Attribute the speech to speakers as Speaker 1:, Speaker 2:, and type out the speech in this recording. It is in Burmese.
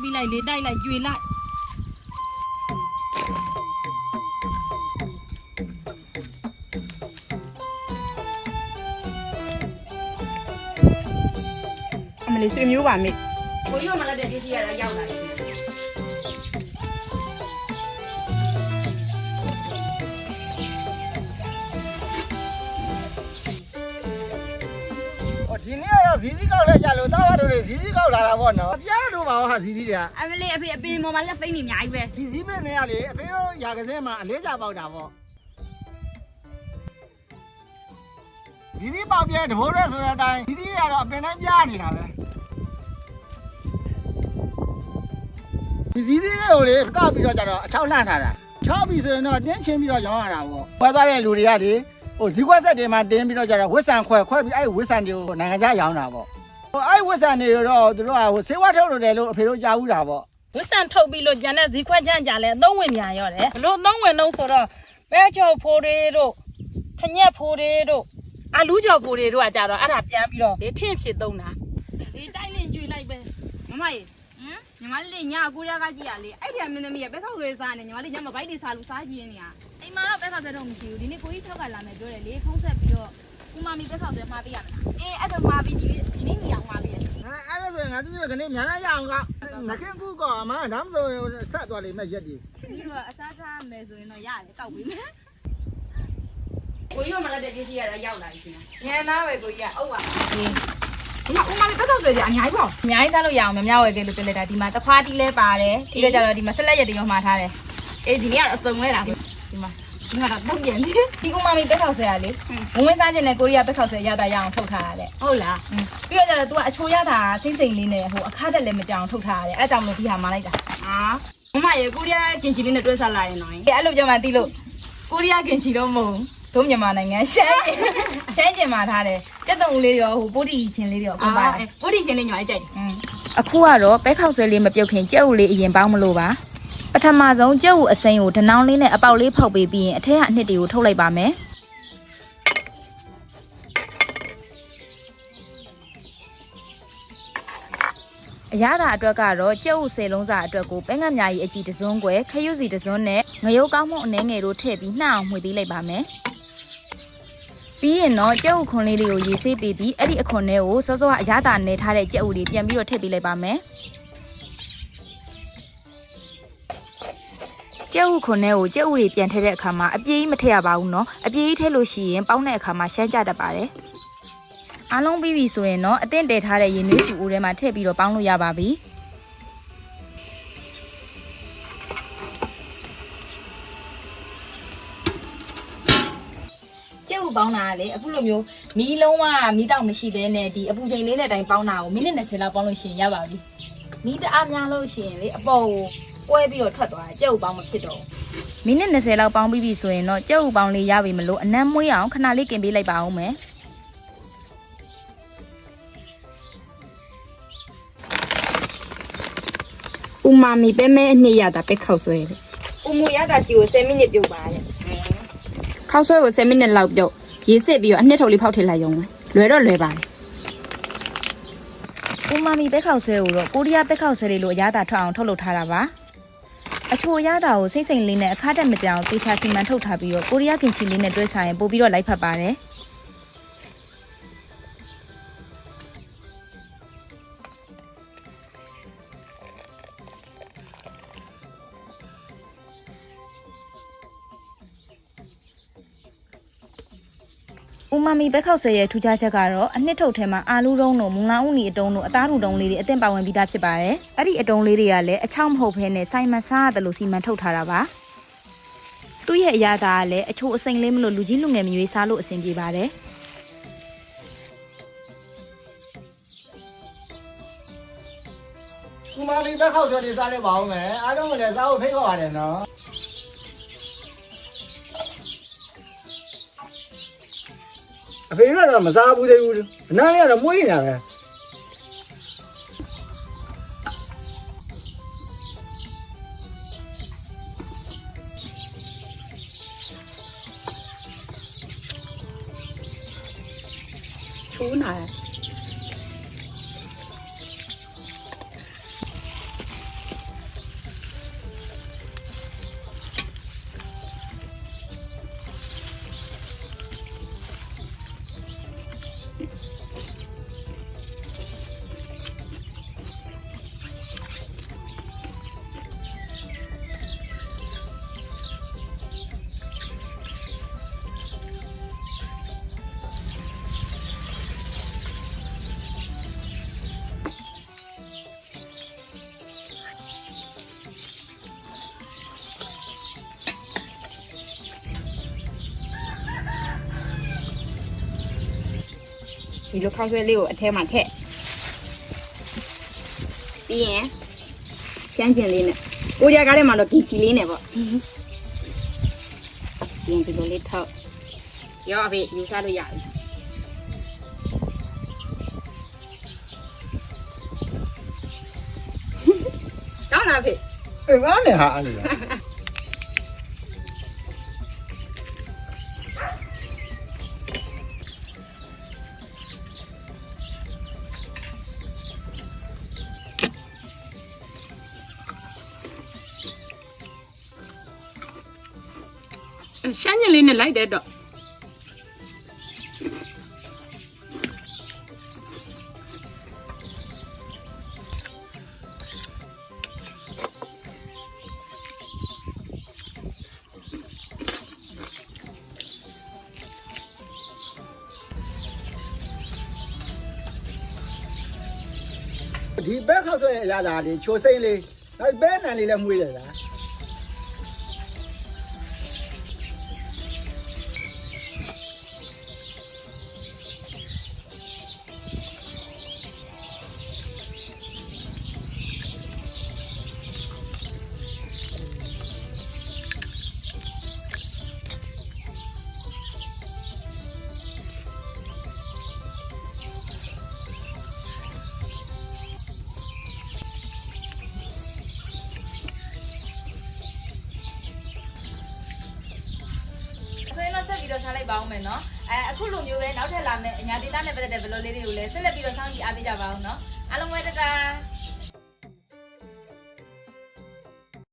Speaker 1: ပြီးလိုက်လေတိုက်လိုက်ကျွေလိုက်အမလေးဆွေမျိုးပါမေကိုကြီးကမလာတဲ့ဒီစီရတာရောက်လာတယ်
Speaker 2: ဒီနေ့တော့ဇီးကောက်လဲကြလို့တောက်ရတို့ဇီးကောက်လာတာပေါ့နော်အပြားတို့ပါဟာဇီးတွေကအ
Speaker 1: မလေးအဖေအပင်ပေါ်မှာလက်သိမ်းနေအများကြီးပဲ
Speaker 2: ဒီဇီးပင်တွေကလေအဖေတို့ရာကစဲမှာအလေးကြပေါက်တာပေါ့ဇီးပေါက်ပြဲတဘိုးရဲဆိုတဲ့အတိုင်းဇီးကတော့အပင်တိုင်းပြားနေတာပဲဒီဇီးတွေကိုလေကောက်ပြီးတော့ကြတော့အချောက်လှန့်ထားတာချောက်ပြီးဆိုရင်တော့တင်းချင်းပြီးတော့ရောင်းရတာပေါ့ခွဲသွားတဲ့လူတွေကလေဟိုဇီးကွက်ဆက်တွေမှာတင်းပြီးတော့ကြတော့ဝစ်ဆန်ခွဲပြီးအဲ့ဝစ်ဆန်တွေကိုနိုင်ငံခြားရောင်းတာပေါ့ဟိုအဲ့ဝစ်ဆန်တွေတော့သူတို့ကဟိုဆေးဝါးထုတ်လို့တယ်လို့အဖေတို့ကြားဘူးတာပေါ့
Speaker 1: ဝစ်ဆန်ထုတ်ပြီးလို့ကျန်တဲ့ဇီးခွက်ချမ်းကြလဲအသုံးဝင်များရောတယ်ဘလို့အသုံးဝင်တော့ဆိုတော့ပဲချိုဖိုးတွေတို့ခညက်ဖိုးတွေတို့အလူးကြော်ဖိုးတွေတို့ကကြတော့အဲ့ဒါပြန်ပြီးတော့ဒီထင့်ဖြစ်သုံးတာဒီတိုက်လင်းကျွေလိုက်ပဲမမရေညီမလေးညကိုရကကြည့်ရလေအဲ့ဒီမင်းသမီးရဲ့ဘက်ခောက်ရေးစားနေညီမလေးညမဘိုက်တွေစားလို့စားကြည့်နေရအိမ်မှာတော့ဘက်ခောက်စဲတော့မရှိဘူးဒီနေ့ကိုကြီးထောက်ကလာမယ်ပြောတယ်လေဖုံးဆက်ပြီးတော့ဦးမမီဘက်ခောက်စဲမှာပေးရမလားအေးအဲ့ဒါမှာပြီးဒီနေ့ညောင်မှာပေးရတယ်
Speaker 2: အဲ့ဒါဆိုရင်ငါတို့ကနေမြန်မြန်ရအောင်ကငါခင်ကူကအမဒါမှမဆိုဆက်သွားလိမ့်မယ်ရက်ဒီ
Speaker 1: ပြီးတော့အစားထားမယ်ဆိုရင်တော့ရတယ်တောက်ပေးမယ်ကိုကြီးကမလာတဲ့ကြီးစီရတာရောက်လာပြီရှင်ညံသားပဲကိုကြီးကဟုတ်ပါဘူးဒီမှာဦးမလေးဘက်တော့ဆိုကြအများကြီးပေါ့အများကြီးစားလို့ရအောင်မများဝယ်ခဲ့လို့ပြောလိုက်တာဒီမှာတခွားတီးလဲပါတယ်ပြီးတော့ကျတော့ဒီမှာဆက်လက်ရက်တွေရောမှာထားတယ်အေးဒီနေ့ကတော့အစုံလဲတာဒီမှာတော့တော့ပြန်ပြီဒီဦးမလေးဘက်ထောက်ဆဲရလေဝင်စားခြင်းနဲ့ကိုရီးယားဘက်ထောက်ဆဲရတာရအောင်ထုတ်ထားရတယ်ဟုတ်လားပြီးတော့ကျတော့ तू ကအချိုးရတာစိမ့်စိမ့်လေးနဲ့ဟိုအခါတက်လည်းမကြောင်ထုတ်ထားရတယ်အဲအကြောင်းလို့ဒီဟာမှလိုက်တာဟာမမရေကိုရီးယားကင်ချီလေးနဲ့တွဲစားလာရင်တော့အဲ့လိုကြောင်မှတီးလို့ကိုရီးယားကင်ချီတော့မဟုတ်တို့မြန်မာနိုင်ငံရှမ်းကျင်မှာထားတယ်ကြက်တုံလေးတွေရောဟိုပိုးတီချင်းလေးတွေရောပုံပါတယ်ပိုးတီချင်းလေးညော်လေးကြိုက်တယ်
Speaker 3: အခုကတော့ပဲခောက်ဆွဲလေးမပြုတ်ခင်ကြက်ဥလေးအရင်ပေါင်းမလို့ပါပထမဆုံးကြက်ဥအစိမ်းကိုဒနောင်းလေးနဲ့အပေါက်လေးဖောက်ပေးပြီးရင်အထက်ကအနှစ်တွေကိုထုတ်လိုက်ပါမယ်အရသာအတွက်ကတော့ကြက်ဥ10လုံးစာအတွက်ကိုပဲငတ်မြာကြီးအကြည့်တစ်စုံကွယ်ခရုစီတစ်စုံနဲ့ငရုတ်ကောင်းမှုအနှဲငယ်တို့ထည့်ပြီးနှောက်အောင်မှွေပေးလိုက်ပါမယ်ပြီးရင်တော့ကြက်ဥခွန်လေးတွေကိုရေးဆေးပေးပြီးအဲ့ဒီအခွန်လေးကိုစောစောအရသာနယ်ထားတဲ့ကြက်ဥလေးပြန်ပြီးတော့ထည့်ပေးလိုက်ပါမယ်ကြက်ဥခွန်လေးကိုကြက်ဥတွေပြန်ထည့်တဲ့အခါမှာအပြေးကြီးမထည့်ရပါဘူးเนาะအပြေးကြီးထည့်လို့ရှိရင်ပေါင်းတဲ့အခါမှာရှမ်းကြတတ်ပါတယ်အားလုံးပြီးပြီဆိုရင်တော့အသင့်တည်ထားတဲ့ရေနွေးစုအိုးထဲမှာထည့်ပြီးတော့ပေါင်းလို့ရပါပြီကျုပ်ပေါင်းတာလေအခုလိုမျိုးမီးလုံးဝမီးတောက်မရှိဘဲနဲ့ဒီအပူချိန်လေးနဲ့တိုင်းပေါင်းတာကိုမိနစ်20လောက်ပေါင်းလို့ရှိရင်ရပါပြီမီးတအားများလို့ရှိရင်လေအပေါ်ကိုကွဲပြီးတော့ထွက်သွားတာကျုပ်ပေါင်းမဖြစ်တော့မိနစ်20လောက်ပေါင်းပြီးပြီဆိုရင်တော့ကျုပ်ပေါင်းလေးရပြီမလို့အနမ်းမွေးအောင်ခဏလေးกินပေးလိုက်ပါဦးမယ်
Speaker 1: ဥမာမီပဲမဲအနှစ်ရတာပဲခောက်ဆွဲတယ်ဥမူရတာရှိကို10မိနစ်ပြုတ်ပါတဲ့ခောက်ဆွဲကို10မိနစ်လောက်ပြုတ်ရေးစစ်ပြီးတော့အနှစ်ထုပ်လေးဖောက်ထည့်လိုက်ရုံပဲလွယ်တော့လွယ်ပါတယ်
Speaker 3: ဥမာမီပဲခောက်ဆွဲကိုတော့ကိုရီးယားပဲခောက်ဆွဲလေးလိုအရသာထွက်အောင်ထုတ်လုပ်ထားတာပါအချိုရတာကိုစိတ်စိမ်လေးနဲ့အခါတက်မကြအောင်တေချာစီမံထုတ်ထားပြီးတော့ကိုရီးယားကင်ချီလေးနဲ့တွဲစားရင်ပို့ပြီးတော့လိုက်ဖက်ပါတယ်ဥမာမီပဲခောက်ဆွဲရဲ့ထူးခြားချက်ကတော့အနှစ်ထုတ်ထဲမှာအာလူးတုံးတို့မုံလာဥနီအတုံးတို့အသားထူတုံးလေးတွေအသင့်ပါဝင်ပြီးသားဖြစ်ပါတယ်။အဲ့ဒီအတုံးလေးတွေကလည်းအချောက်မဟုတ်ဘဲနဲ့စိုင်မစားရတယ်လို့စီမံထုတ်ထားတာပါ။သူ့ရဲ့အရာသာကလည်းအချို့အစိမ်လေးမလို့လူကြီးလူငယ်မျိုးစားလို့အဆင်ပြေပါတယ်
Speaker 2: ဒီမှာလေးပဲခောက်ဆွဲလေးစားလိုက်ပါဦးမယ်အားလုံးကလည်းစားဖို့ဖိတ်ခေါ်ပါတယ်နော်အဖေကတော့မစားဘူးသေးဘူးအနားလေးကတော့မွေးနေတာပဲ
Speaker 1: ချိုးနာ ဒီလိုခောက်ဆွဲလေးကိုအထဲမှာထည့်ပြီးရင်ကျန်းကျင်လေးနဲ့ကိုရီးယားကားထဲမှာတော့ကီချီလေးနဲ့ပေါ့ပြီးရင်ဒီလိုလေးထောက်ရောအဖေယူစားလို့ရပြီကောင်းလားဖေ
Speaker 2: အေးအားနဲ့ဟာအားနဲ့
Speaker 1: ရှမ်းကျင်လေးနဲ့လိုက်တဲ့တော့
Speaker 2: ဒီဘက်ခောက်ဆွဲရတာဒီချိုစိမ့်လေးနောက်ဘဲနံလေးလည်းမှုရတယ်လား
Speaker 3: ဆက်ပြီးတော့စားလိုက်ပါအောင်မယ်နော်အခုလိုမျိုးပဲနောက်ထပ်လာမယ့်အညာဒေတာနဲ့ပတ်သက်တဲ့ဗလော့လေးတွေကိုလည်းဆက်လက်ပြီးတော့စောင့်ကြည့်အားပေးကြပါအောင်နော်အားလုံးပဲတတာ